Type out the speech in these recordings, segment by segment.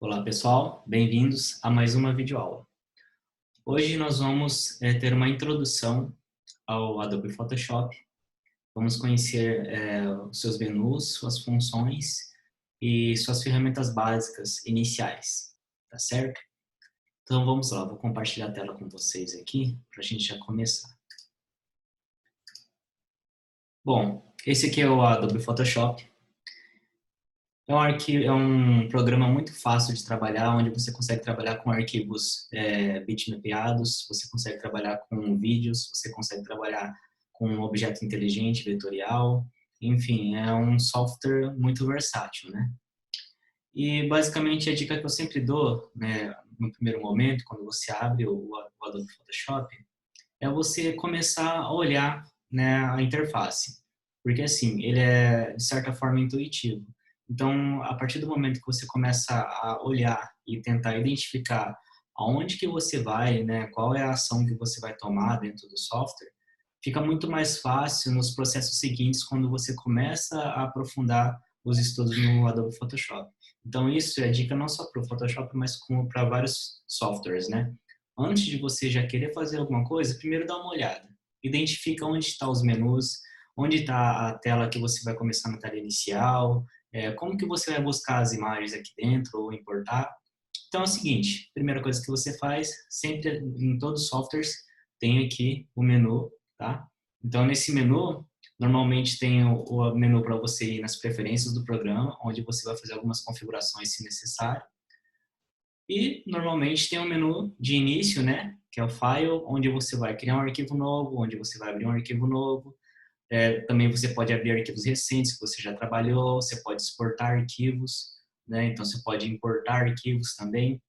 Olá pessoal, bem-vindos a mais uma videoaula. Hoje nós vamos ter uma introdução ao Adobe Photoshop. Vamos conhecer os seus menus, suas funções e suas ferramentas básicas iniciais, tá certo? Então vamos lá, vou compartilhar a tela com vocês aqui para a gente já começar. Bom, esse aqui é o Adobe Photoshop. É um programa muito fácil de trabalhar, onde você consegue trabalhar com arquivos bitmapeados, você consegue trabalhar com vídeos, você consegue trabalhar com um objeto inteligente, vetorial, enfim, é um software muito versátil, né? E basicamente a dica que eu sempre dou, né, no primeiro momento, quando você abre o Adobe Photoshop, é você começar a olhar, né, a interface. Porque assim, ele é de certa forma intuitivo. Então, a partir do momento que você começa a olhar e tentar identificar aonde que você vai, né, qual é a ação que você vai tomar dentro do software, fica muito mais fácil nos processos seguintes quando você começa a aprofundar os estudos no Adobe Photoshop. Então, isso é dica não só para o Photoshop, mas como para vários softwares, né? Antes de você já querer fazer alguma coisa, primeiro dá uma olhada. Identifica onde estão os menus, onde está a tela que você vai começar na tela inicial, como que você vai buscar as imagens aqui dentro ou importar. Então é o seguinte, primeira coisa que você faz, sempre em todos os softwares tem aqui o menu, tá? Então nesse menu, normalmente tem o menu para você ir nas preferências do programa, onde você vai fazer algumas configurações se necessário. E normalmente tem um menu de início, né? Que é o File, onde você vai criar um arquivo novo, onde você vai abrir um arquivo novo. Também você pode abrir arquivos recentes que você já trabalhou, você pode exportar arquivos, né? Então você pode importar arquivos também.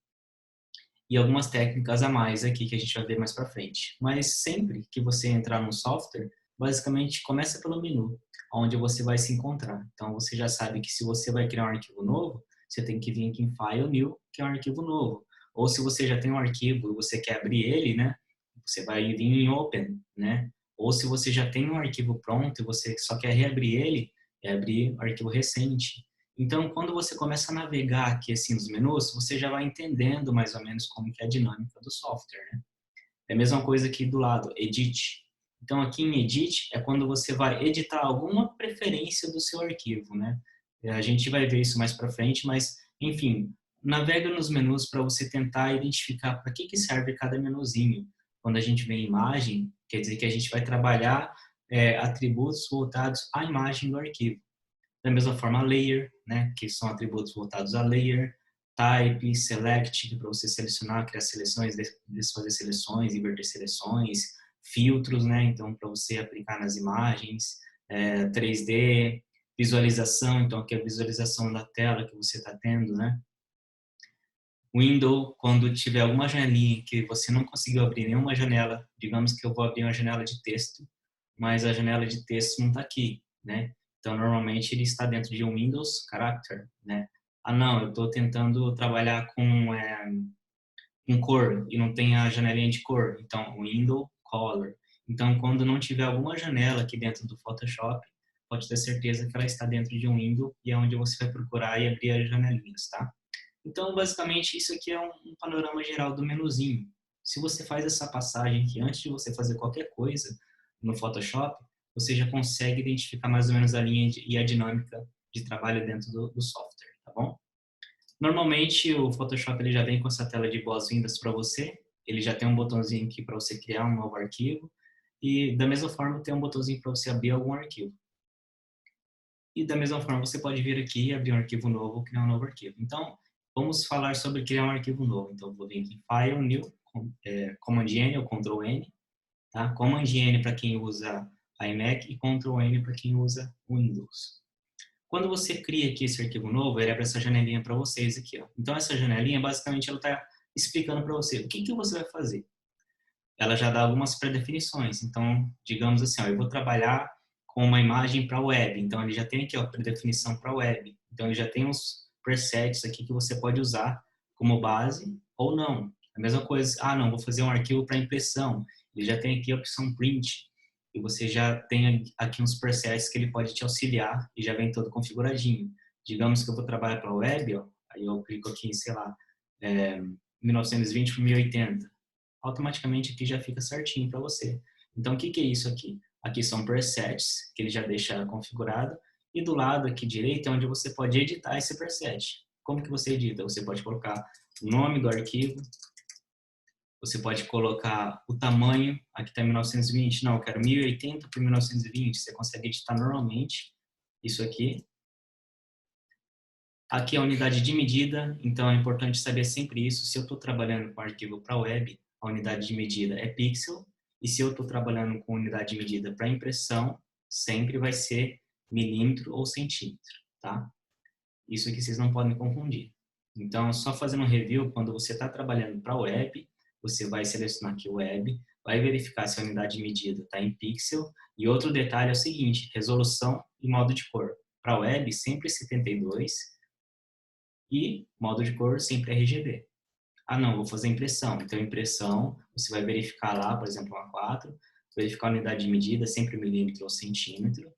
E algumas técnicas a mais aqui que a gente vai ver mais para frente. Mas sempre que você entrar no software, basicamente começa pelo menu, onde você vai se encontrar. Então você já sabe que se você vai criar um arquivo novo, você tem que vir aqui em File, New, que é um arquivo novo. Ou se você já tem um arquivo e você quer abrir ele, né? Você vai vir em Open, né? Ou se você já tem um arquivo pronto e você só quer reabrir ele, é abrir o arquivo recente. Então, quando você começa a navegar aqui assim nos menus, você já vai entendendo mais ou menos como que é a dinâmica do software, né? É a mesma coisa aqui do lado, Edit. Então, aqui em Edit é quando você vai editar alguma preferência do seu arquivo, né? A gente vai ver isso mais para frente, mas, enfim, navega nos menus para você tentar identificar para que serve cada menuzinho. Quando a gente vê imagem, quer dizer que a gente vai trabalhar atributos voltados à imagem do arquivo. Da mesma forma, layer, né, que são atributos voltados a layer, type, select, para você selecionar, criar seleções, desfazer seleções, inverter seleções, filtros, né, então para você aplicar nas imagens, 3D, visualização, então aqui é a visualização da tela que você está tendo, né. Window, quando tiver alguma janelinha que você não conseguiu abrir nenhuma janela, digamos que eu vou abrir uma janela de texto, mas a janela de texto não está aqui, né? Então, normalmente ele está dentro de um Windows Character, né? Ah, não, eu estou tentando trabalhar com cor e não tem a janelinha de cor, então Window Color. Então, quando não tiver alguma janela aqui dentro do Photoshop, pode ter certeza que ela está dentro de um window e é onde você vai procurar e abrir as janelinhas, tá? Então, basicamente, isso aqui é um panorama geral do menuzinho. Se você faz essa passagem aqui antes de você fazer qualquer coisa no Photoshop, você já consegue identificar mais ou menos a linha e a dinâmica de trabalho dentro do software, tá bom? Normalmente, o Photoshop ele já vem com essa tela de boas-vindas para você. Ele já tem um botãozinho aqui para você criar um novo arquivo. E, da mesma forma, tem um botãozinho para você abrir algum arquivo. E da mesma forma, você pode vir aqui e abrir um arquivo novo ou criar um novo arquivo. Então, vamos falar sobre criar um arquivo novo. Então, vou vir aqui em File, New, Command N ou Ctrl N. Tá? Command N para quem usa iMac e Ctrl N para quem usa Windows. Quando você cria aqui esse arquivo novo, ele abre essa janelinha para vocês aqui. Ó. Então, essa janelinha, basicamente, ela está explicando para você o que você vai fazer. Ela já dá algumas pré-definições. Então, digamos assim, ó, eu vou trabalhar com uma imagem para web. Então, ele já tem aqui a predefinição para web. Então, ele já tem uns presets aqui que você pode usar como base ou não. A mesma coisa, não, vou fazer um arquivo para impressão. Ele já tem aqui a opção print. E você já tem aqui uns presets que ele pode te auxiliar e já vem todo configuradinho. Digamos que eu vou trabalhar para web, ó, Aí eu clico aqui, sei lá, 1920 por 1080. Automaticamente aqui já fica certinho para você. Então, o que é isso aqui? Aqui são presets, que ele já deixa configurado, e do lado aqui direito é onde você pode editar esse preset. Como que você edita? Você pode colocar o nome do arquivo, você pode colocar o tamanho, aqui está 1920, não, eu quero 1080 por 1920, você consegue editar normalmente isso aqui. Aqui é a unidade de medida, então é importante saber sempre isso. Se eu estou trabalhando com arquivo para web, a unidade de medida é pixel, e se eu estou trabalhando com unidade de medida para impressão, sempre vai ser milímetro ou centímetro, tá? Isso aqui vocês não podem confundir. Então, só fazendo um review, quando você está trabalhando para web, você vai selecionar aqui o web, vai verificar se a unidade de medida está em pixel, e outro detalhe é o seguinte, resolução e modo de cor. Para web, sempre 72, e modo de cor sempre RGB. Ah, não, vou fazer impressão. Então, impressão, você vai verificar lá, por exemplo, um A4, verificar a unidade de medida, sempre milímetro ou centímetro,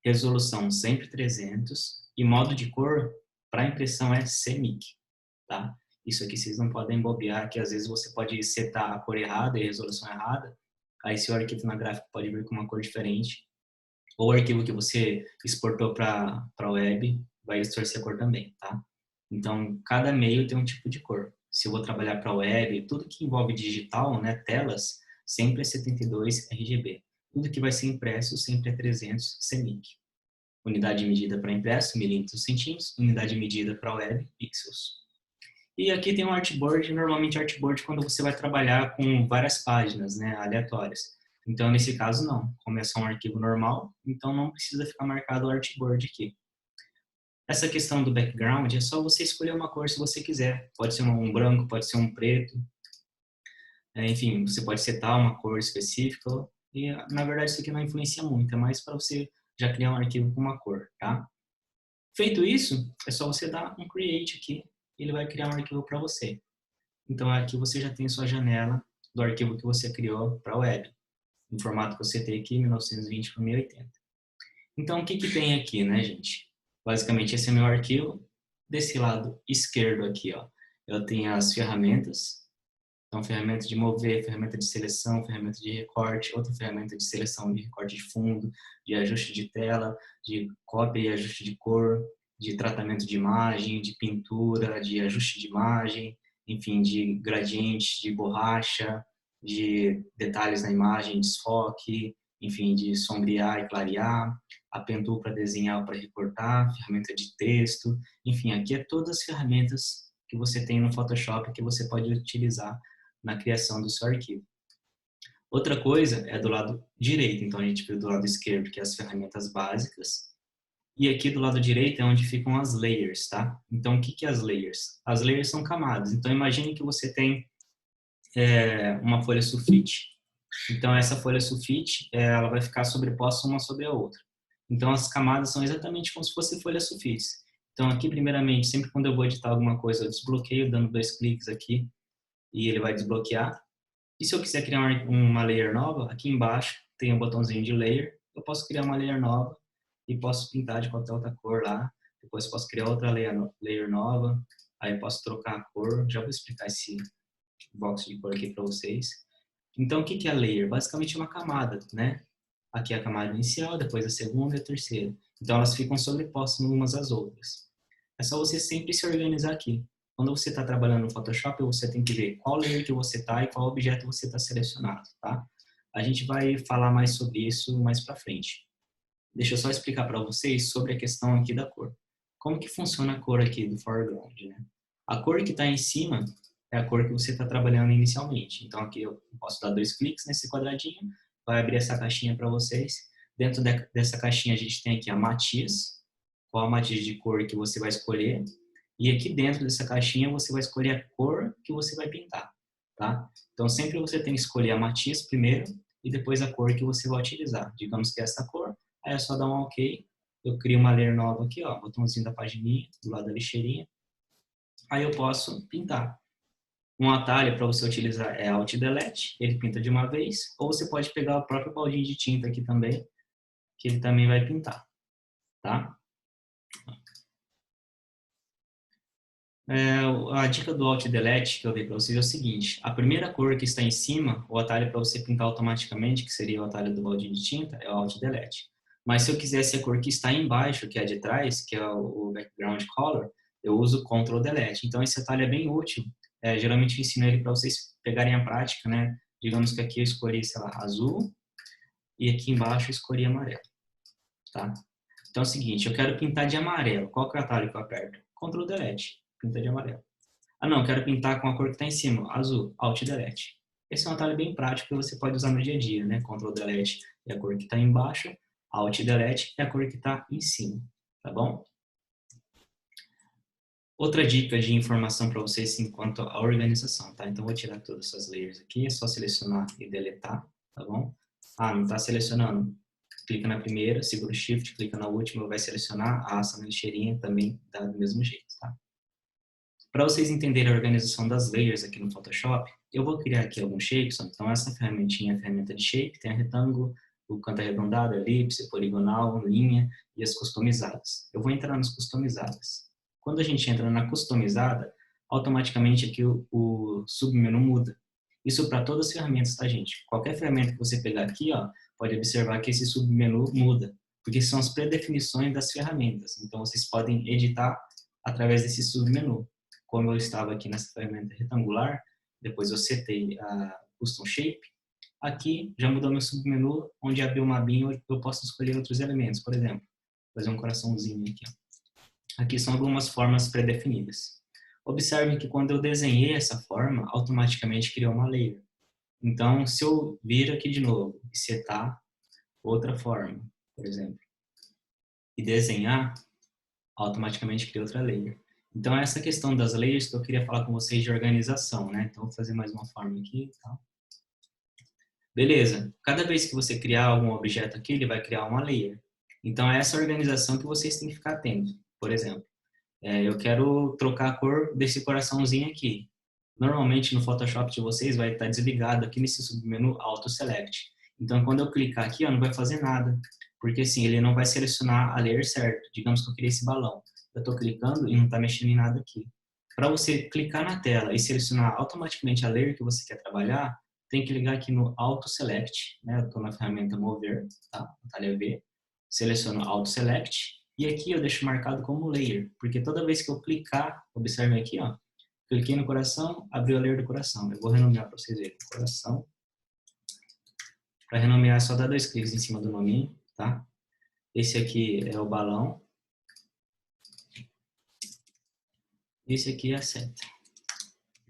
resolução sempre 300, e modo de cor, para impressão é CMYK, tá? Isso aqui vocês não podem bobear, que às vezes você pode setar a cor errada e a resolução errada, aí seu arquivo na gráfica pode vir com uma cor diferente, ou o arquivo que você exportou para a web vai distorcer a cor também, tá? Então, cada e-mail tem um tipo de cor. Se eu vou trabalhar para web, tudo que envolve digital, né, telas, sempre é 72 RGB. Tudo que vai ser impresso sempre é 300 CMYK. Unidade de medida para impresso, milímetros, centímetros. Unidade de medida para web, pixels. E aqui tem um artboard, normalmente artboard quando você vai trabalhar com várias páginas, né, aleatórias. Então, nesse caso, não. Como é só um arquivo normal, então não precisa ficar marcado o artboard aqui. Essa questão do background é só você escolher uma cor se você quiser. Pode ser um branco, pode ser um preto. Enfim, você pode setar uma cor específica. E, na verdade, isso aqui não influencia muito. É mais para você já criar um arquivo com uma cor, tá? Feito isso, é só você dar um create aqui. E ele vai criar um arquivo para você. Então, aqui você já tem sua janela do arquivo que você criou para a web. No formato que você tem aqui, 1920 por 1080. Então, o que tem aqui, né, gente? Basicamente, esse é meu arquivo. Desse lado esquerdo aqui, ó, eu tenho as ferramentas. Então, ferramenta de mover, ferramenta de seleção, ferramenta de recorte, outra ferramenta de seleção de recorte de fundo, de ajuste de tela, de cópia e ajuste de cor, de tratamento de imagem, de pintura, de ajuste de imagem, enfim, de gradiente, de borracha, de detalhes na imagem, desfoque, enfim, de sombrear e clarear, a pen tool para desenhar ou para recortar, ferramenta de texto, enfim, aqui é todas as ferramentas que você tem no Photoshop que você pode utilizar na criação do seu arquivo. Outra coisa é do lado direito, então a gente viu do lado esquerdo, que é as ferramentas básicas, e aqui do lado direito é onde ficam as layers, tá? Então, o que é as layers? As layers são camadas, então imagine que você tem uma folha sulfite. Então, essa folha sulfite, ela vai ficar sobreposta uma sobre a outra. Então, as camadas são exatamente como se fossem folhas sulfites. Então, aqui, primeiramente, sempre quando eu vou editar alguma coisa, eu desbloqueio dando 2 cliques aqui e ele vai desbloquear. E se eu quiser criar uma layer nova, aqui embaixo tem o botãozinho de layer. Eu posso criar uma layer nova e posso pintar de qualquer outra cor lá. Depois posso criar outra layer nova. Aí eu posso trocar a cor. Já vou explicar esse box de cor aqui para vocês. Então, o que é a layer? Basicamente é uma camada, né? Aqui é a camada inicial, depois a segunda e a terceira. Então, elas ficam sobrepostas umas às outras. É só você sempre se organizar aqui. Quando você está trabalhando no Photoshop, você tem que ver qual layer que você está e qual objeto você está selecionado, tá? A gente vai falar mais sobre isso mais para frente. Deixa eu só explicar para vocês sobre a questão aqui da cor. Como que funciona a cor aqui do foreground, né? A cor que está em cima é a cor que você está trabalhando inicialmente. Então aqui eu posso dar 2 cliques nesse quadradinho, vai abrir essa caixinha para vocês. Dentro dessa caixinha a gente tem aqui a matiz, qual a matiz de cor que você vai escolher. E aqui dentro dessa caixinha você vai escolher a cor que você vai pintar, tá? Então sempre você tem que escolher a matiz primeiro e depois a cor que você vai utilizar. Digamos que é essa cor, aí é só dar um OK. Eu crio uma layer nova aqui, ó, botãozinho da pagininha, do lado da lixeirinha. Aí eu posso pintar. Um atalho para você utilizar é Alt e Delete, ele pinta de uma vez, ou você pode pegar o próprio baldinho de tinta aqui também, que ele também vai pintar, tá? A dica do Alt Delete que eu dei para vocês é o seguinte: a primeira cor que está em cima, o atalho para você pintar automaticamente, que seria o atalho do balde de tinta, é o Alt Delete. Mas se eu quisesse a cor que está embaixo, que é a de trás, que é o Background Color, eu uso Ctrl Delete. Então esse atalho é bem útil. Geralmente eu ensino ele para vocês pegarem a prática, né? Digamos que aqui eu escolhi, sei lá, azul e aqui embaixo eu escolhi amarelo, tá? Então é o seguinte, eu quero pintar de amarelo. Qual que é o atalho que eu aperto? Ctrl Delete, pinta de amarelo. Ah, não, quero pintar com a cor que está em cima, azul, Alt Delete. Esse é um atalho bem prático que você pode usar no dia a dia, né? Ctrl Delete é a cor que está embaixo, Alt Delete é a cor que está em cima, tá bom? Outra dica de informação para vocês enquanto à organização, tá? Então, vou tirar todas essas layers aqui, é só selecionar e deletar, tá bom? Ah, não está selecionando. Clica na primeira, segura o Shift, clica na última, vai selecionar, arrasta na lixeirinha, também dá do mesmo jeito, tá? Para vocês entenderem a organização das layers aqui no Photoshop, eu vou criar aqui alguns shapes. Então, essa ferramentinha é a ferramenta de shape, tem a retângulo, o canto arredondado, elipse, poligonal, linha e as customizadas. Eu vou entrar nas customizadas. Quando a gente entra na customizada, automaticamente aqui o submenu muda. Isso para todas as ferramentas, tá, gente? Qualquer ferramenta que você pegar aqui, ó, pode observar que esse submenu muda, porque são as predefinições das ferramentas. Então, vocês podem editar através desse submenu. Como eu estava aqui nessa ferramenta retangular, depois eu setei a Custom Shape, aqui já mudou meu submenu, onde abriu uma abinha onde eu posso escolher outros elementos, por exemplo, fazer um coraçãozinho aqui. Ó. Aqui são algumas formas pré-definidas. Observem que quando eu desenhei essa forma, automaticamente criou uma layer. Então, se eu vir aqui de novo e setar outra forma, por exemplo, e desenhar, automaticamente cria outra layer. Então, essa questão das layers que eu queria falar com vocês de organização, né? Então, vou fazer mais uma forma aqui. Tá? Beleza. Cada vez que você criar algum objeto aqui, ele vai criar uma layer. Então, é essa organização que vocês têm que ficar atento. Por exemplo, eu quero trocar a cor desse coraçãozinho aqui. Normalmente, no Photoshop de vocês, vai estar desligado aqui nesse submenu Auto Select. Então, quando eu clicar aqui, ó, não vai fazer nada. Porque, assim, ele não vai selecionar a layer certa. Digamos que eu criei esse balão. Eu estou clicando e não está mexendo em nada aqui. Para você clicar na tela e selecionar automaticamente a layer que você quer trabalhar, tem que ligar aqui no Auto Select, né? Eu estou na ferramenta Mover, tá? Atalho V. Seleciono Auto Select e aqui eu deixo marcado como layer, porque toda vez que eu clicar, observem aqui, ó, cliquei no coração, abriu a layer do coração. Eu vou renomear para vocês verem, coração. Para renomear é só dar 2 cliques em cima do nominho, tá? Esse aqui é o balão. Esse aqui é a seta.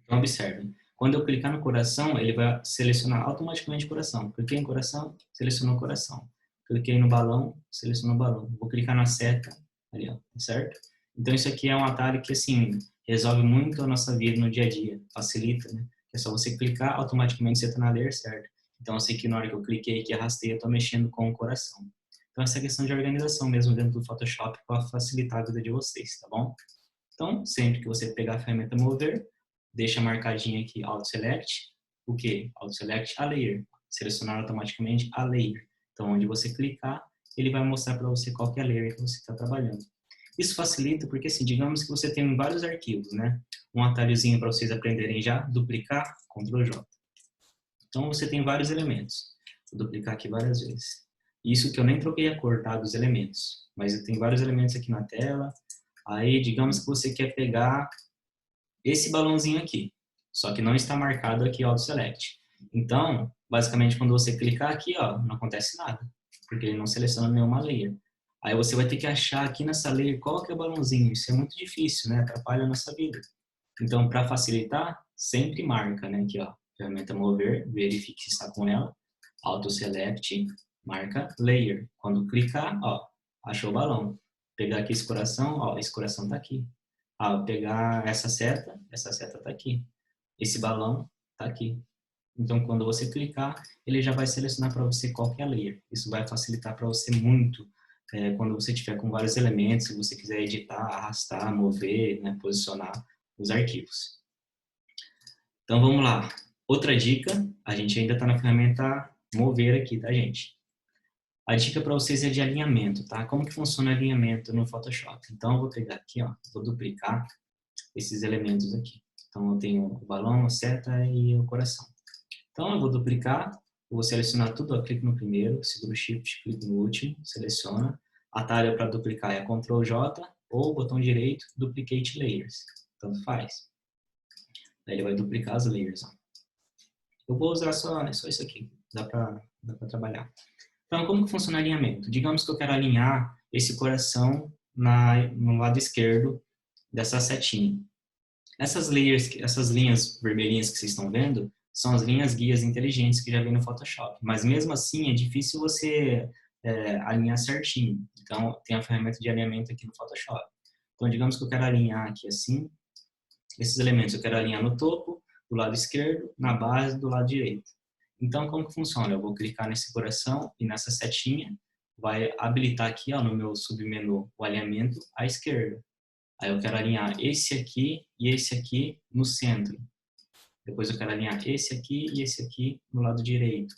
Então, observem. Quando eu clicar no coração, ele vai selecionar automaticamente o coração. Cliquei em coração, selecionou o coração. Cliquei no balão, selecionou o balão. Vou clicar na seta, ali, ó, certo? Então, isso aqui é um atalho que, assim, resolve muito a nossa vida no dia a dia. Facilita, né? É só você clicar, automaticamente você está na layer certa. Então, eu sei que na hora que eu cliquei aqui, arrastei, eu estou mexendo com o coração. Então, essa é a questão de organização mesmo dentro do Photoshop para facilitar a vida de vocês, tá bom? Então, sempre que você pegar a ferramenta Mover, deixa marcadinho aqui Auto Select, o que? Auto Select a Layer, selecionar automaticamente a Layer. Então, onde você clicar, ele vai mostrar para você qual que é a layer que você está trabalhando. Isso facilita porque, assim, digamos que você tem vários arquivos, né? Um atalhozinho para vocês aprenderem já, duplicar, Ctrl J. Então, você tem vários elementos. Vou duplicar aqui várias vezes. Isso que eu nem troquei a cor, tá? Dos elementos. Mas eu tenho vários elementos aqui na tela. Aí, digamos que você quer pegar esse balãozinho aqui, só que não está marcado aqui Auto Select. Então, basicamente, quando você clicar aqui, ó, não acontece nada, porque ele não seleciona nenhuma layer. Aí você vai ter que achar aqui nessa layer qual que é o balãozinho. Isso é muito difícil, né? Atrapalha a nossa vida. Então, para facilitar, sempre marca, né? Aqui, ó, ferramenta Mover, verifique se está com ela. Auto Select, marca Layer. Quando clicar, ó, achou o balão. Pegar aqui esse coração, ó, esse coração está aqui. Ah, pegar essa seta está aqui. Esse balão está aqui. Então, quando você clicar, ele já vai selecionar para você qual que é a layer. Isso vai facilitar para você muito quando você tiver com vários elementos, se você quiser editar, arrastar, mover, né, posicionar os arquivos. Então, vamos lá. Outra dica, a gente ainda está na ferramenta Mover aqui, tá, gente? A dica para vocês é de alinhamento, tá? Como que funciona o alinhamento no Photoshop? Então, eu vou pegar aqui, ó, vou duplicar. esses elementos aqui. Então, eu tenho o balão, a seta e o coração. Então, eu vou duplicar, eu vou selecionar tudo, eu clico no primeiro, seguro Shift, clico no último, seleciona. Atalho para duplicar é Ctrl J ou botão direito, Duplicate Layers. Tanto faz. Daí ele vai duplicar as layers. Ó. Eu vou usar só isso aqui, dá para trabalhar. Então, como que funciona o alinhamento? Digamos que eu quero alinhar esse coração no lado esquerdo dessa setinha. Essas layers, essas linhas vermelhinhas que vocês estão vendo, são as linhas guias inteligentes que já vem no Photoshop. Mas mesmo assim, é difícil você alinhar certinho. Então, tem a ferramenta de alinhamento aqui no Photoshop. Então, digamos que eu quero alinhar aqui assim, esses elementos eu quero alinhar no topo, do lado esquerdo, na base, do lado direito. Então, como que funciona? Eu vou clicar nesse coração e nessa setinha, vai habilitar aqui ó, no meu submenu o alinhamento à esquerda. Aí eu quero alinhar esse aqui e esse aqui no centro. Depois eu quero alinhar esse aqui e esse aqui no lado direito.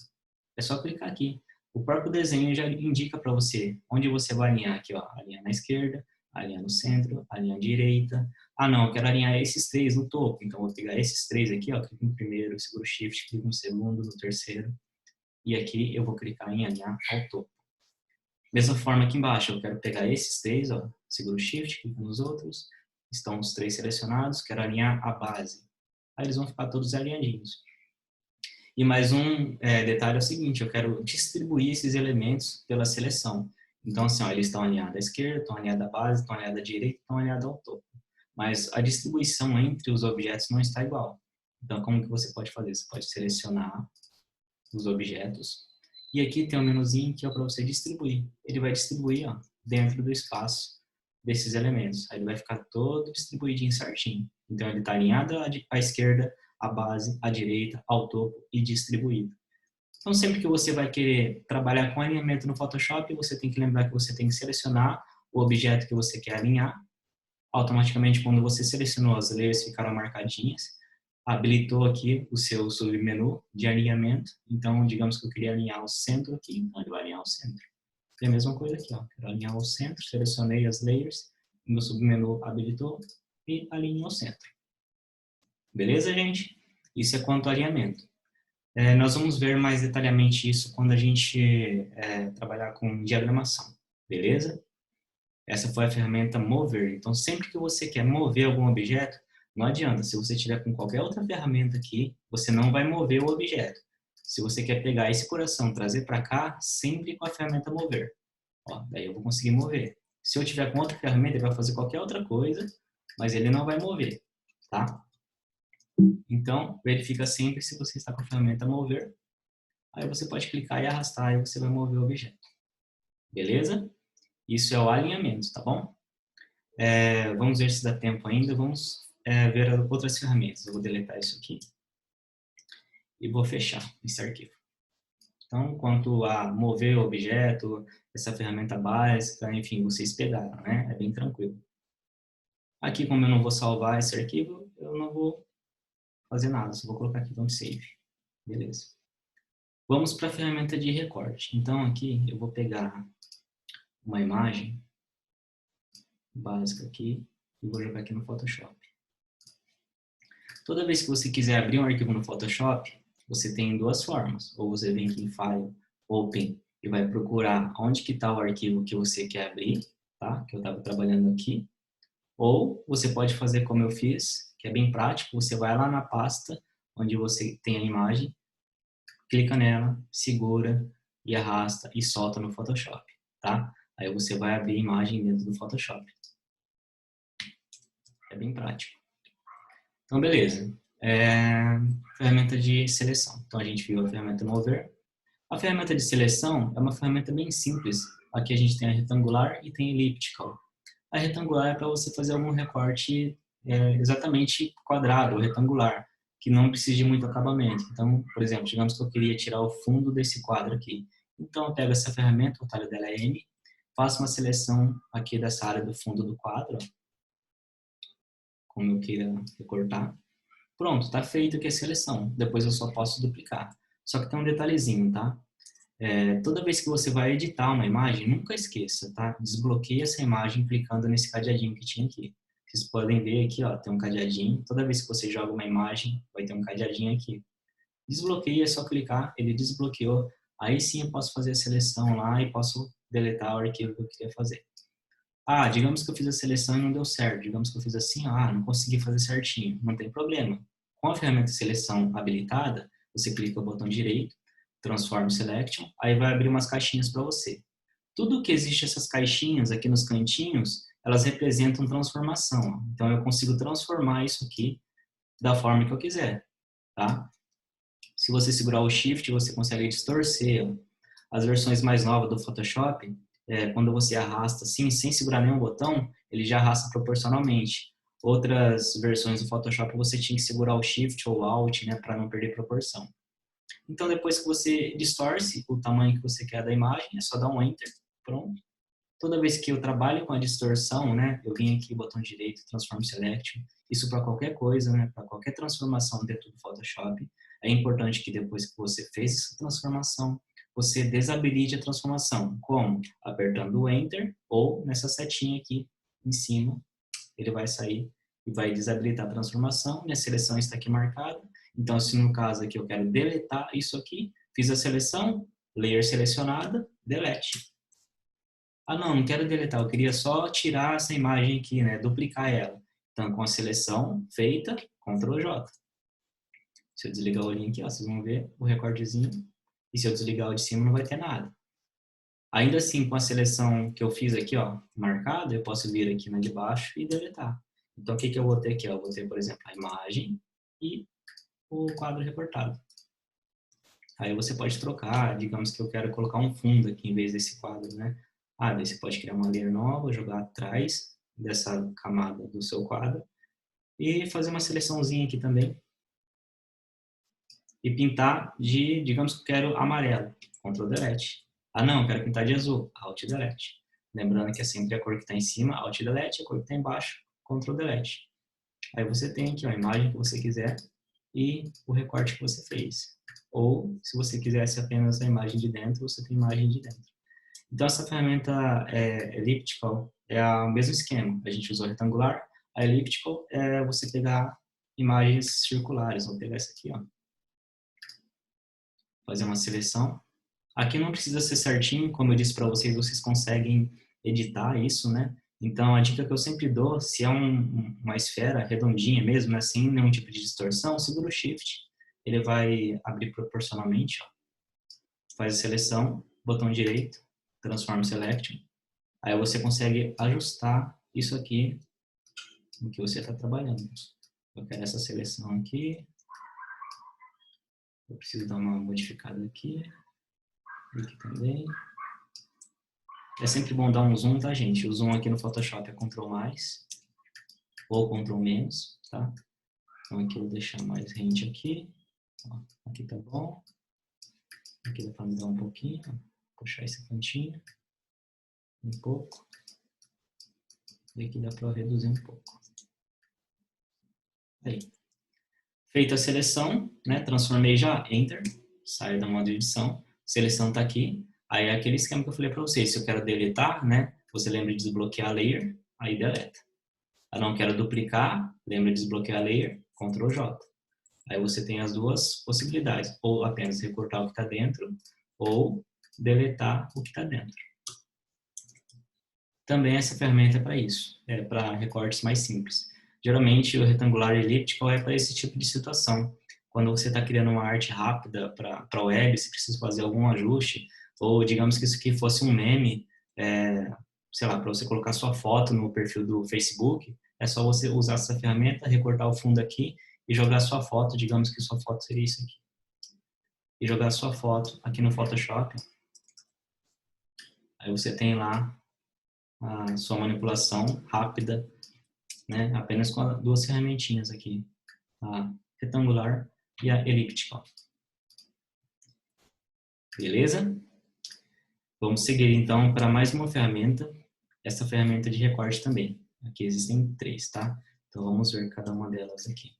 É só clicar aqui. O próprio desenho já indica para você onde você vai alinhar aqui, ó. Alinhar na esquerda, alinhar no centro, alinhar à direita. Ah, não, eu quero alinhar esses três no topo. Então, eu vou pegar esses três aqui, ó. Clico no primeiro, seguro Shift, clico no segundo, no terceiro. E aqui eu vou clicar em alinhar ao topo. Mesma forma aqui embaixo, eu quero pegar esses três, ó. Seguro Shift, clico nos outros. Estão os três selecionados, quero alinhar a base. Aí eles vão ficar todos alinhadinhos. E mais um detalhe é o seguinte, eu quero distribuir esses elementos pela seleção. Então, assim, ó, eles estão alinhados à esquerda, estão alinhados à base, estão alinhados à direita, estão alinhados ao topo. Mas a distribuição entre os objetos não está igual. Então, como que você pode fazer? Você pode selecionar os objetos. E aqui tem um menuzinho que é para você distribuir. Ele vai distribuir ó, dentro do espaço desses elementos. Aí ele vai ficar todo distribuidinho certinho. Então, ele está alinhado à esquerda, à base, à direita, ao topo e distribuído. Então, sempre que você vai querer trabalhar com alinhamento no Photoshop, você tem que lembrar que você tem que selecionar o objeto que você quer alinhar. Automaticamente, quando você selecionou, as layers ficaram marcadinhas. Habilitou aqui o seu submenu de alinhamento. Então, digamos que eu queria alinhar o centro aqui, então ele vai alinhar o centro. E a mesma coisa aqui, ó. Quero alinhar o centro, selecionei as layers, meu submenu habilitou e alinho o centro. Beleza, gente? Isso é quanto ao alinhamento. Nós vamos ver mais detalhadamente isso quando a gente trabalhar com diagramação. Beleza? Essa foi a ferramenta Mover. Então, sempre que você quer mover algum objeto, não adianta. Se você tiver com qualquer outra ferramenta aqui, você não vai mover o objeto. Se você quer pegar esse coração, trazer para cá, sempre com a ferramenta Mover. Ó, daí eu vou conseguir mover. Se eu tiver com outra ferramenta, ele vai fazer qualquer outra coisa, mas ele não vai mover, tá? Então, verifica sempre se você está com a ferramenta Mover. Aí você pode clicar e arrastar e você vai mover o objeto. Beleza? Isso é o alinhamento, tá bom? Vamos ver se dá tempo ainda. Vamos ver outras ferramentas. Eu vou deletar isso aqui. E vou fechar esse arquivo. Então, quanto a mover o objeto, essa ferramenta básica, enfim, vocês pegaram, né? É bem tranquilo. Aqui, como eu não vou salvar esse arquivo, eu não vou fazer nada. Só vou colocar aqui don't save. Beleza. Vamos para a ferramenta de recorte. Então, aqui eu vou pegar uma imagem básica aqui e vou jogar aqui no Photoshop. Toda vez que você quiser abrir um arquivo no Photoshop, você tem duas formas. Ou você vem aqui em File, Open, e vai procurar onde que está o arquivo que você quer abrir, tá? Que eu estava trabalhando aqui. Ou você pode fazer como eu fiz, que é bem prático. Você vai lá na pasta onde você tem a imagem, clica nela, segura e arrasta e solta no Photoshop, tá? Aí você vai abrir a imagem dentro do Photoshop. É bem prático. Então, beleza. Ferramenta de seleção. Então, a gente viu a ferramenta Mover. A ferramenta de seleção é uma ferramenta bem simples. Aqui a gente tem a retangular e tem a elliptical. A retangular é para você fazer algum recorte exatamente quadrado ou retangular, que não precisa de muito acabamento. Então, por exemplo, digamos que eu queria tirar o fundo desse quadro aqui. Então, eu pego essa ferramenta, o atalho dela é M, faço uma seleção aqui dessa área do fundo do quadro, como eu queira recortar. Pronto, está feito aqui a seleção. Depois eu só posso duplicar. Só que tem um detalhezinho, tá? Toda vez que você vai editar uma imagem, nunca esqueça, tá? Desbloqueie essa imagem clicando nesse cadeadinho que tinha aqui. Vocês podem ver aqui, ó, tem um cadeadinho. Toda vez que você joga uma imagem, vai ter um cadeadinho aqui. Desbloqueia, é só clicar, ele desbloqueou. Aí sim eu posso fazer a seleção lá e posso deletar o arquivo que eu queria fazer. Ah, digamos que eu fiz a seleção e não deu certo. Digamos que eu fiz assim, não consegui fazer certinho. Não tem problema. Com a ferramenta de seleção habilitada, você clica no botão direito, Transform Selection, aí vai abrir umas caixinhas para você. Tudo que existe essas caixinhas aqui nos cantinhos, elas representam transformação. Então eu consigo transformar isso aqui da forma que eu quiser, tá? Se você segurar o Shift, você consegue distorcer. As versões mais novas do Photoshop, quando você arrasta assim, sem segurar nenhum botão, ele já arrasta proporcionalmente. Outras versões do Photoshop você tinha que segurar o Shift ou o Alt, né, para não perder proporção. Então, depois que você distorce o tamanho que você quer da imagem, é só dar um Enter, pronto. Toda vez que eu trabalho com a distorção, né, eu venho aqui, botão direito, Transform Selection, isso para qualquer coisa, né, para qualquer transformação dentro do Photoshop. É importante que depois que você fez essa transformação, você desabilite a transformação. Como? Apertando o Enter ou nessa setinha aqui em cima, ele vai sair e vai desabilitar a transformação. Minha seleção está aqui marcada. Então, se no caso aqui eu quero deletar isso aqui, fiz a seleção, layer selecionada, delete. Não quero deletar, eu queria só tirar essa imagem aqui, né, duplicar ela. Então, com a seleção feita, Ctrl J. Se eu desligar o link, ó, vocês vão ver o recortezinho. E se eu desligar o de cima, não vai ter nada. Ainda assim, com a seleção que eu fiz aqui, ó, marcada, eu posso vir aqui na de baixo e deletar. Então, o que eu vou ter aqui? Eu vou ter, por exemplo, a imagem e o quadro recortado. Aí você pode trocar, digamos que eu quero colocar um fundo aqui em vez desse quadro, né? Daí você pode criar uma layer nova, jogar atrás dessa camada do seu quadro e fazer uma seleçãozinha aqui também. E pintar de, digamos que eu quero amarelo, Ctrl Delete. Não, eu quero pintar de azul, Alt Delete. Lembrando que é sempre a cor que está em cima, Alt Delete, a cor que está embaixo, Ctrl Delete. Aí você tem aqui ó, a imagem que você quiser e o recorte que você fez. Ou, se você quisesse apenas a imagem de dentro, você tem a imagem de dentro. Então, essa ferramenta Elliptical é o mesmo esquema. A gente usou retangular. A Elliptical é você pegar imagens circulares. Vou pegar essa aqui, ó. Fazer uma seleção. Aqui não precisa ser certinho, como eu disse para vocês, vocês conseguem editar isso, né? Então, a dica que eu sempre dou, se é uma esfera redondinha mesmo, né, sem nenhum tipo de distorção, segura o Shift, ele vai abrir proporcionalmente, ó. Faz a seleção, botão direito, Transform Selection, aí você consegue ajustar isso aqui no que você está trabalhando. Eu quero essa seleção aqui, eu preciso dar uma modificada aqui também. É sempre bom dar um zoom, tá, gente? O zoom aqui no Photoshop é Ctrl+, ou Ctrl-, tá? Então aqui eu vou deixar mais rente aqui. Ó, aqui tá bom. Aqui dá para mudar um pouquinho. Puxar esse cantinho. Um pouco. E aqui dá para reduzir um pouco. Aí. Feita a seleção, né? Transformei já, Enter. Saio da modo edição. Seleção tá aqui. Aí é aquele esquema que eu falei para vocês. Se eu quero deletar, né? Você lembra de desbloquear a layer, aí deleta. Não quero duplicar, lembra de desbloquear a layer, Ctrl J. Aí você tem as duas possibilidades, ou apenas recortar o que está dentro, ou deletar o que está dentro. Também essa ferramenta é para isso, é para recortes mais simples. Geralmente o retangular elíptico é para esse tipo de situação. Quando você está criando uma arte rápida para a web, se precisa fazer algum ajuste, ou digamos que isso aqui fosse um meme, sei lá, para você colocar sua foto no perfil do Facebook, é só você usar essa ferramenta, recortar o fundo aqui e jogar sua foto, digamos que sua foto seria isso aqui. E jogar sua foto aqui no Photoshop. Aí você tem lá a sua manipulação rápida, né? Apenas com duas ferramentinhas aqui, a retangular e a elíptica. Beleza? Vamos seguir então para mais uma ferramenta, essa ferramenta de recorte também. Aqui existem 3, tá? Então vamos ver cada uma delas aqui.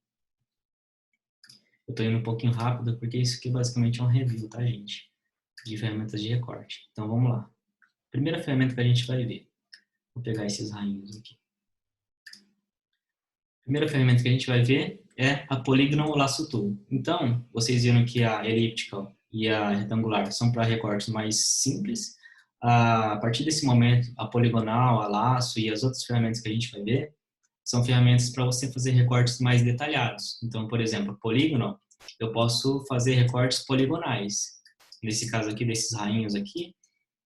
Eu estou indo um pouquinho rápido porque isso aqui basicamente é um review, tá, gente? De ferramentas de recorte. Então vamos lá. Primeira ferramenta que a gente vai ver. Vou pegar esses rainhos aqui. primeira ferramenta que a gente vai ver é a Polygonal Lasso Tool. Então, vocês viram que a Elliptical e a Retangular são para recortes mais simples. A partir desse momento, a Poligonal, a Lasso e as outras ferramentas que a gente vai ver são ferramentas para você fazer recortes mais detalhados. Então, por exemplo, Polygonal, eu posso fazer recortes poligonais. Nesse caso aqui, desses rainhos aqui.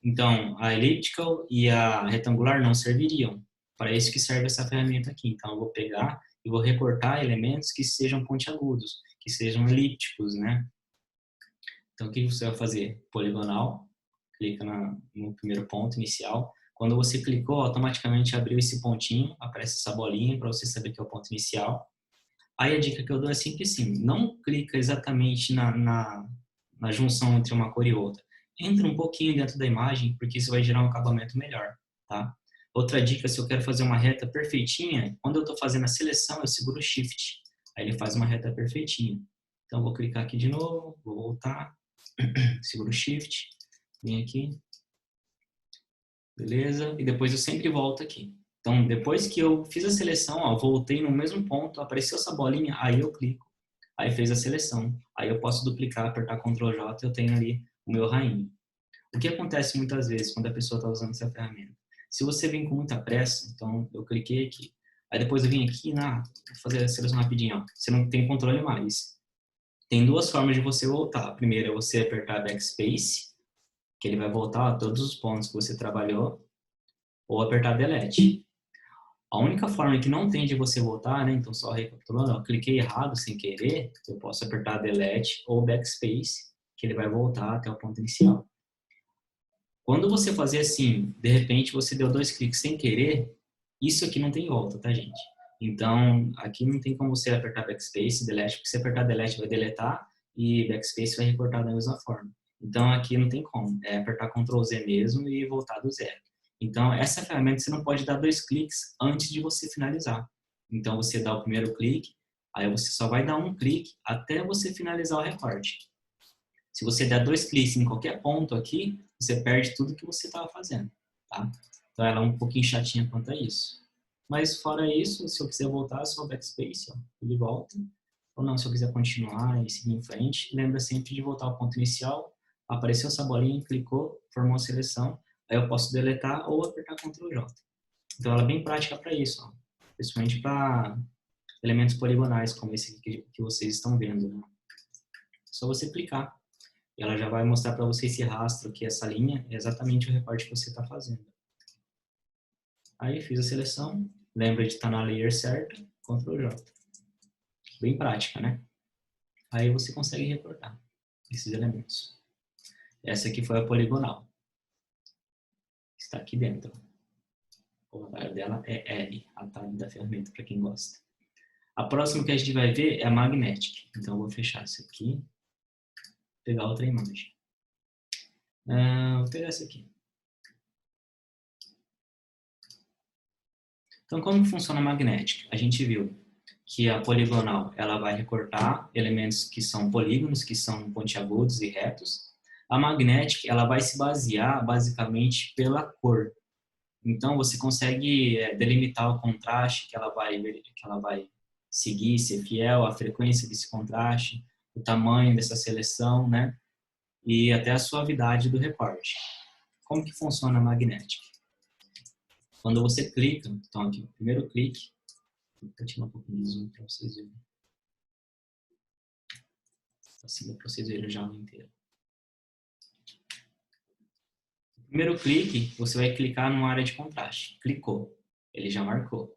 Então, a Elliptical e a Retangular não serviriam. Para isso que serve essa ferramenta aqui. Então, eu vou pegar e vou recortar elementos que sejam pontiagudos, que sejam elípticos, né? Então, o que você vai fazer? Poligonal, clica no primeiro ponto inicial. Quando você clicou, automaticamente abriu esse pontinho, aparece essa bolinha para você saber que é o ponto inicial. Aí a dica que eu dou é sempre assim, não clica exatamente na junção entre uma cor e outra. Entra um pouquinho dentro da imagem, porque isso vai gerar um acabamento melhor, tá? Outra dica, se eu quero fazer uma reta perfeitinha, quando eu estou fazendo a seleção, eu seguro o Shift. Aí ele faz uma reta perfeitinha. Então, eu vou clicar aqui de novo, vou voltar, seguro o Shift, vem aqui, beleza? E depois eu sempre volto aqui. Então, depois que eu fiz a seleção, ó, voltei no mesmo ponto, apareceu essa bolinha, aí eu clico. Aí fez a seleção. Aí eu posso duplicar, apertar Ctrl J, eu tenho ali o meu rainho. O que acontece muitas vezes quando a pessoa está usando essa ferramenta? Se você vem com muita pressa, então eu cliquei aqui, aí depois eu vim aqui, vou fazer a seleção rapidinho, ó. Você não tem controle mais. Tem duas formas de você voltar. A primeira é você apertar Backspace, que ele vai voltar a todos os pontos que você trabalhou, ou apertar Delete. A única forma que não tem de você voltar, né? Então, só recapitulando, ó, cliquei errado sem querer, eu posso apertar Delete ou Backspace, que ele vai voltar até o ponto inicial. Quando você fazer assim, de repente você deu 2 cliques sem querer, isso aqui não tem volta, tá, gente? Então, aqui não tem como você apertar Backspace, Delete, porque se apertar Delete vai deletar e Backspace vai recortar da mesma forma. Então, aqui não tem como, é apertar Ctrl Z mesmo e voltar do zero. Então, essa ferramenta você não pode dar 2 cliques antes de você finalizar. Então, você dá o primeiro clique, aí você só vai dar um clique até você finalizar o recorte. Se você der 2 cliques em qualquer ponto aqui, você perde tudo que você estava fazendo, tá? Então, ela é um pouquinho chatinha quanto a isso. Mas, fora isso, se eu quiser voltar, é só Backspace, ó, ele volta. Ou não, se eu quiser continuar e seguir em frente, lembra sempre de voltar ao ponto inicial, apareceu essa bolinha, clicou, formou a seleção, aí eu posso deletar ou apertar Ctrl J. Então, ela é bem prática para isso, ó, principalmente para elementos poligonais, como esse aqui que vocês estão vendo, né? É só você clicar. E ela já vai mostrar para você esse rastro aqui, essa linha, é exatamente o recorte que você está fazendo. Aí fiz a seleção, lembra de estar na layer certa, Ctrl J. Bem prática, né? Aí você consegue recortar esses elementos. Essa aqui foi a poligonal. Está aqui dentro. O atalho dela é L, atalho da ferramenta, para quem gosta. A próxima que a gente vai ver é a Magnetic. Então eu vou fechar isso aqui, pegar outra imagem. Vou pegar essa aqui. Então, como funciona a Magnetic? A gente viu que a poligonal ela vai recortar elementos que são polígonos, que são pontiagudos e retos. A Magnetic ela vai se basear basicamente pela cor. Então, você consegue delimitar o contraste que ela vai seguir, ser fiel, a frequência desse contraste, o tamanho dessa seleção, né? E até a suavidade do recorte. Como que funciona a Magnetic? Quando você clica, então aqui, primeiro clique, vou tirar um pouquinho de zoom para vocês verem. Assim dá para vocês verem já o inteiro. Primeiro clique, você vai clicar numa área de contraste. Clicou, ele já marcou.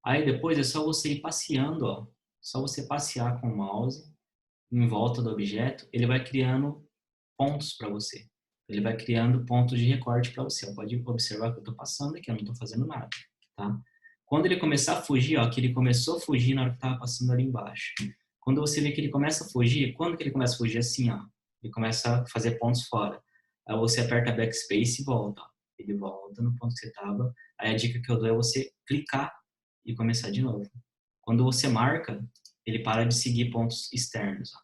Aí depois é só você ir passeando, ó. Só você passear com o mouse em volta do objeto, ele vai criando pontos para você. Ele vai criando pontos de recorte para você. Pode observar que eu estou passando aqui, eu não estou fazendo nada, tá? Quando ele começar a fugir, ó, que ele começou a fugir na hora que estava passando ali embaixo. Quando você vê que ele começa a fugir, quando que ele começa a fugir? Assim, ó. Ele começa a fazer pontos fora. Aí você aperta Backspace e volta. Ó. Ele volta no ponto que você estava. Aí a dica que eu dou é você clicar e começar de novo. Quando você marca, ele para de seguir pontos externos. Ó.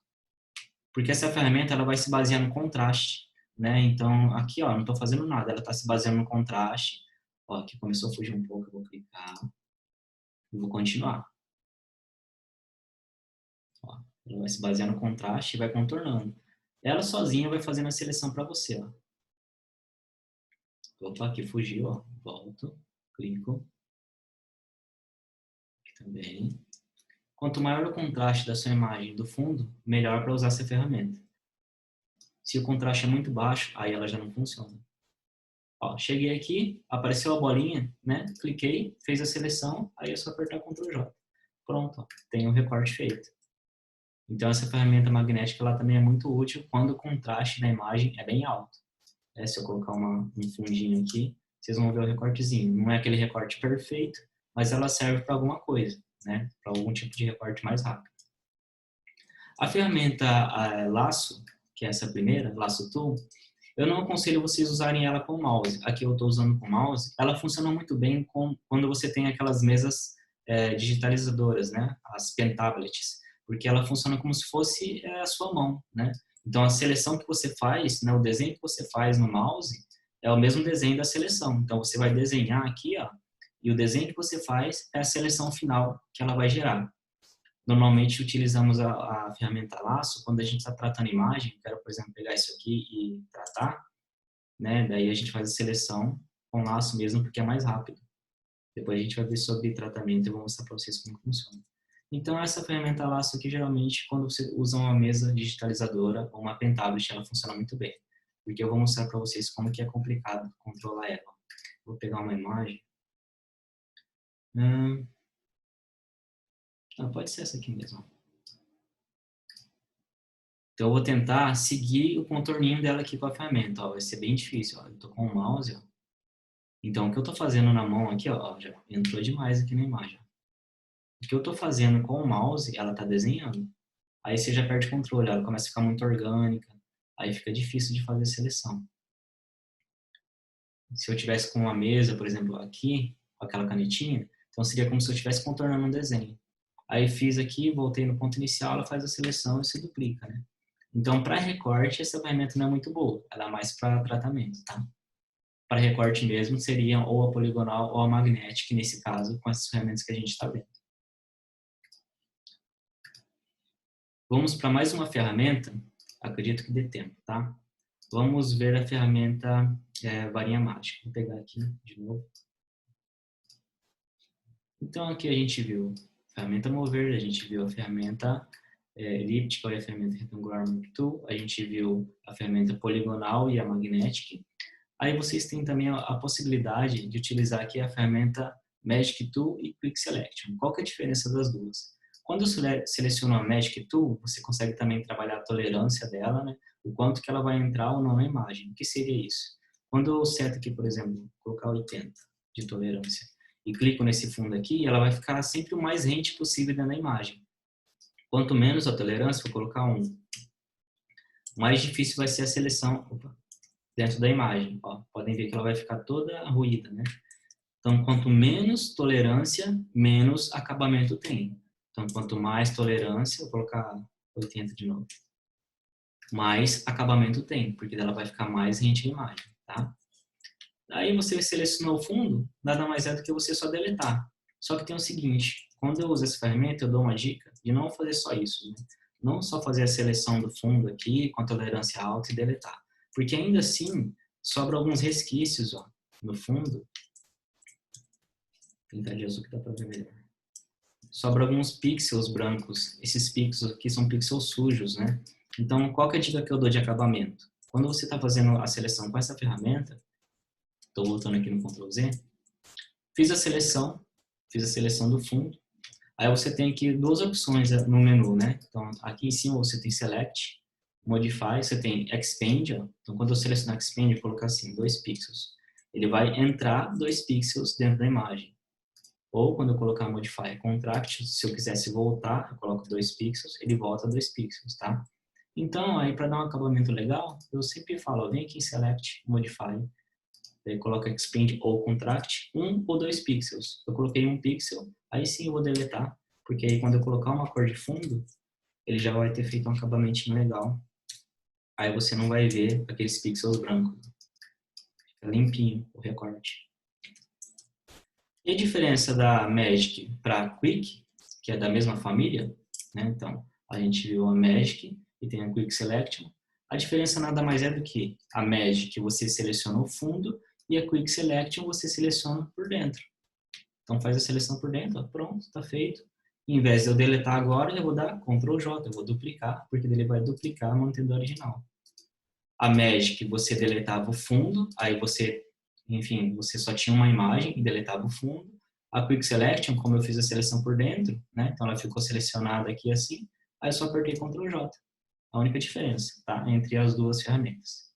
Porque essa ferramenta ela vai se basear no contraste. Né? Então, aqui, ó, não estou fazendo nada. Ela está se baseando no contraste. Ó, aqui começou a fugir um pouco, eu vou clicar. E vou continuar. Ela vai se basear no contraste e vai contornando. Ela sozinha vai fazendo a seleção para você, ó. Opa, aqui fugiu, ó. Volto, clico, aqui também. Quanto maior o contraste da sua imagem do fundo, melhor para usar essa ferramenta. Se o contraste é muito baixo, aí ela já não funciona. Ó, cheguei aqui, apareceu a bolinha, né? Cliquei, fez a seleção, aí é só apertar Ctrl J. Pronto, ó, tem o recorte feito. Então essa ferramenta magnética ela também é muito útil quando o contraste da imagem é bem alto. Se eu colocar um fundinho aqui, vocês vão ver o recortezinho. Não é aquele recorte perfeito, mas ela serve para alguma coisa, né? Para algum tipo de recorte mais rápido. A ferramenta Lasso, que é essa primeira, Lasso Tool, eu não aconselho vocês usarem ela com o mouse. Aqui eu estou usando com o mouse. Ela funciona muito bem quando você tem aquelas mesas digitalizadoras, né? As pen tablets, porque ela funciona como se fosse a sua mão, né? Então a seleção que você faz, né? O desenho que você faz no mouse é o mesmo desenho da seleção. Então você vai desenhar aqui, ó, e o desenho que você faz é a seleção final que ela vai gerar. Normalmente utilizamos a ferramenta Lasso quando a gente está tratando imagem. Quero, por exemplo, pegar isso aqui e tratar, né? Daí a gente faz a seleção com Lasso mesmo, porque é mais rápido. Depois a gente vai ver sobre tratamento e vou mostrar para vocês como funciona. Então, essa ferramenta Lasso aqui, geralmente, quando você usa uma mesa digitalizadora ou uma pen tablet, ela funciona muito bem. Porque eu vou mostrar para vocês como que é complicado controlar ela. Vou pegar uma imagem. Pode ser essa aqui mesmo. Então, eu vou tentar seguir o contorninho dela aqui com a ferramenta. Ó, vai ser bem difícil. Ó. Eu estou com o mouse. Ó. Então, o que eu estou fazendo na mão aqui, ó, já entrou demais aqui na imagem. O que eu estou fazendo com o mouse, ela está desenhando. Aí você já perde controle, ela começa a ficar muito orgânica. Aí fica difícil de fazer a seleção. Se eu tivesse com uma mesa, por exemplo, aqui, com aquela canetinha, então seria como se eu estivesse contornando um desenho. Aí fiz aqui, voltei no ponto inicial, ela faz a seleção e se duplica, né? Então, para recorte, essa ferramenta não é muito boa. Ela é mais para tratamento, tá? Para recorte mesmo, seria ou a poligonal ou a magnética, nesse caso, com essas ferramentas que a gente está vendo. Vamos para mais uma ferramenta. Acredito que dê tempo, tá? Vamos ver a ferramenta varinha mágica. Vou pegar aqui de novo. Então, aqui a gente viu a ferramenta mover, a gente viu a ferramenta elíptica e a ferramenta retangular tool, a gente viu a ferramenta poligonal e a magnética. Aí vocês têm também a possibilidade de utilizar aqui a ferramenta Magic Tool e Quick Selection. Qual que é a diferença das duas? Quando eu seleciono a Magic Tool, você consegue também trabalhar a tolerância dela, né? O quanto que ela vai entrar ou não na imagem. O que seria isso? Quando eu seto aqui, por exemplo, colocar 80 de tolerância e clico nesse fundo aqui, ela vai ficar sempre o mais rente possível dentro da imagem. Quanto menos a tolerância, vou colocar 1, mais difícil vai ser a seleção dentro da imagem. Ó, podem ver que ela vai ficar toda ruída, né? Então, quanto menos tolerância, menos acabamento tem. Então, quanto mais tolerância, vou colocar 80 de novo, mais acabamento tem, porque ela vai ficar mais rente à imagem, tá? Aí você selecionou o fundo, nada mais é do que você só deletar. Só que tem o seguinte, quando eu uso essa ferramenta, eu dou uma dica de não fazer só isso, né? Não só fazer a seleção do fundo aqui, com a tolerância alta e deletar. Porque ainda assim, sobra alguns resquícios, ó, no fundo. Vou tentar de azul que dá para ver melhor. Sobra alguns pixels brancos. Esses pixels aqui são pixels sujos, né? Então, qual que é a dica que eu dou de acabamento? Quando você está fazendo a seleção com essa ferramenta, estou voltando aqui no Ctrl Z, fiz a seleção do fundo. Aí você tem aqui duas opções no menu, né? Então, aqui em cima você tem Select, Modify, você tem Expand. Ó. Então, quando eu selecionar Expand, eu colocar assim, 2 pixels. Ele vai entrar 2 pixels dentro da imagem. Ou quando eu colocar Modify Contract, se eu quisesse voltar, eu coloco 2 pixels, ele volta 2 pixels, tá? Então, aí para dar um acabamento legal, eu sempre falo, vem aqui em Select, Modify, daí coloca Expand ou Contract, 1 ou 2 pixels. Eu coloquei 1 pixel, aí sim eu vou deletar, porque aí quando eu colocar uma cor de fundo, ele já vai ter feito um acabamentinho legal. Aí você não vai ver aqueles pixels brancos. Fica limpinho o recorte. E a diferença da Magic para Quick, que é da mesma família, né? Então, A gente viu a Magic e tem a Quick Selection. A diferença nada mais é do que a Magic você seleciona o fundo e a Quick Selection você seleciona por dentro. Então faz a seleção por dentro, ó, pronto, está feito. Em vez de eu deletar agora, eu vou dar Ctrl J, eu vou duplicar, porque ele vai duplicar mantendo a original. A Magic você deletava o fundo, aí você, enfim, você só tinha uma imagem e deletava o fundo. A Quick Selection, como eu fiz a seleção por dentro, né? Então ela ficou selecionada aqui assim, aí eu só apertei Ctrl J. A única diferença, tá? Entre as duas ferramentas.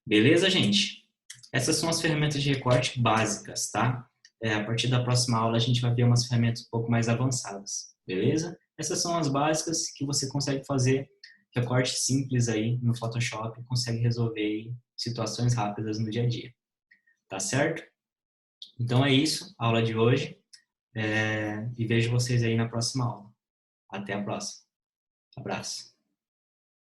Beleza, gente? Essas são as ferramentas de recorte básicas, tá? A partir da próxima aula a gente vai ver umas ferramentas um pouco mais avançadas, beleza? Essas são as básicas que você consegue fazer recorte simples aí no Photoshop, consegue resolver aí situações rápidas no dia a dia, tá certo? Então é isso, a aula de hoje, e vejo vocês aí na próxima aula. Até a próxima. Abraço.